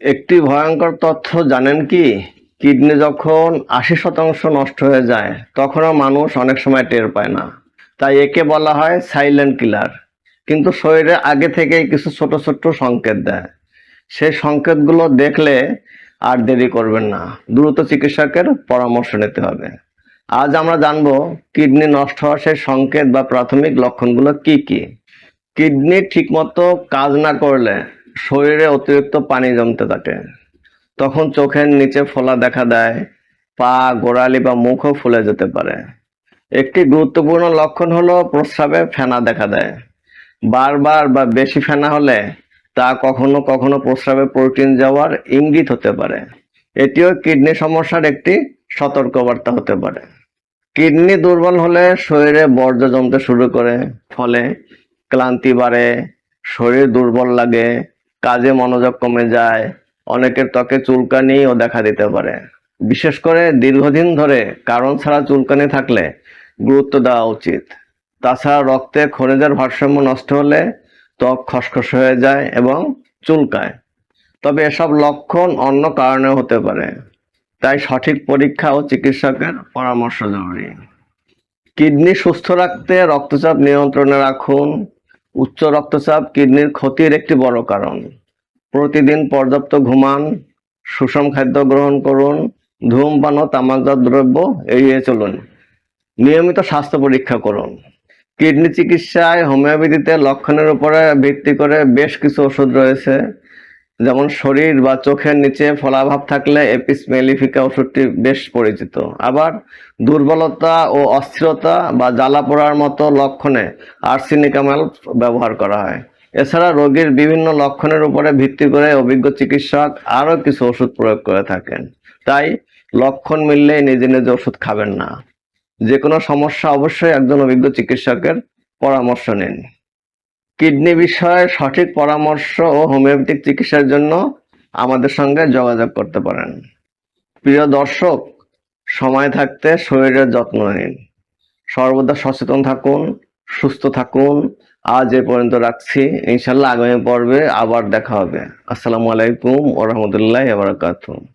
একটি ভয়ঙ্কর তথ্য জানেন কি? কিডনি যখন 80% নষ্ট হয়ে যায় তখনও মানুষ অনেক সময় টের পায় না। তাই একে বলা হয় সাইলেন্ট কিলার। কিন্তু শরীরে আগে থেকেই কিছু ছোট ছোট সংকেত দেয়। সেই সংকেতগুলো দেখলে আর দেরি করবেন না, দ্রুত চিকিৎসকের পরামর্শ নিতে হবে। আজ আমরা জানবো কিডনি নষ্ট হওয়ার সেই সংকেত বা প্রাথমিক লক্ষণগুলো কি কি। কিডনি ঠিকমতো কাজ না করলে শরীরে অতিরিক্ত পানি জমতে থাকে। তখন চোখের নিচে ফোলা দেখা দেয়, পা, গোড়ালি বা মুখও ফুলে যেতে পারে। একটি গুরুত্বপূর্ণ লক্ষণ হলো প্রস্রাবে ফেনা দেখা দেয়। বারবার বা বেশি ফেনা হলে তা কখনো কখনো প্রস্রাবে প্রোটিন যাওয়ার ইঙ্গিত হতে পারে। এটিও কিডনি সমস্যার একটি সতর্কবার্তা হতে পারে। কিডনি দুর্বল হলে শরীরে বর্জ্য জমতে শুরু করে, ফলে ক্লান্তি বাড়ে, শরীর দুর্বল লাগে, কাজে মনোযোগ কমে যায়, অনেকের ত্বকে চুলকানিও দেখা দিতে পারে। বিশেষ করে দীর্ঘদিন ধরে কারণ ছাড়া চুলকানি থাকলে গুরুত্ব দেওয়া উচিত। তাছাড়া রক্তে খনিজের ভারসাম্য নষ্ট হলে ত্বক খসখসে হয়ে যায় এবং চুলকায়। তবে এসব লক্ষণ অন্য কারণেও হতে পারে, তাই সঠিক পরীক্ষা ও চিকিৎসকের পরামর্শ জরুরি। কিডনি সুস্থ রাখতে রক্তচাপ নিয়ন্ত্রণে রাখুন। উচ্চ রক্তচাপ কিডনির ক্ষতির একটি বড় কারণ। প্রতিদিন পর্যাপ্ত ঘুমান, সুষম খাদ্য গ্রহণ করুন, ধূমপান ও তামাকজাত দ্রব্য এড়িয়ে চলুন। নিয়মিত স্বাস্থ্য পরীক্ষা করুন। কিডনি চিকিৎসায় হোমিওপ্যাথিতে লক্ষণের উপরে ভিত্তি করে বেশ কিছু ওষুধ রয়েছে। যেমন শরীর বা চোখের নিচে ফোলাভাব থাকলে এপিস মেলিফিকা ওষুধটি বেশ পরিচিত। আবার দুর্বলতা ও অস্থিরতা বা জ্বালা পোড়ার মতো লক্ষণে আর্সেনিকামেল ব্যবহার করা হয়। এছাড়া রোগীর বিভিন্ন লক্ষণের উপরে ভিত্তি করে অভিজ্ঞ চিকিৎসক আরও কিছু ওষুধ প্রয়োগ করে থাকেন। তাই লক্ষণ মিললেই নিজে নিজে ওষুধ খাবেন না। যে কোনো সমস্যা অবশ্যই একজন অভিজ্ঞ চিকিৎসকের পরামর্শ নিন। কিডনি বিষয়ে সঠিক পরামর্শ ও হোমিওপ্যাথিক চিকিৎসার জন্য আমাদের সঙ্গে যোগাযোগ করতে পারেন। প্রিয় দর্শক, সময় থাকতে শরীরের যত্ন নিন, সর্বদা সচেতন থাকুন, সুস্থ থাকুন। আজ এ পর্যন্ত রাখছি। ইনশাল্লাহ আগামী পর্বে আবার দেখা হবে। আসসালামু আলাইকুম ওয়া রাহমাতুল্লাহি ওয়া বারাকাতুহু।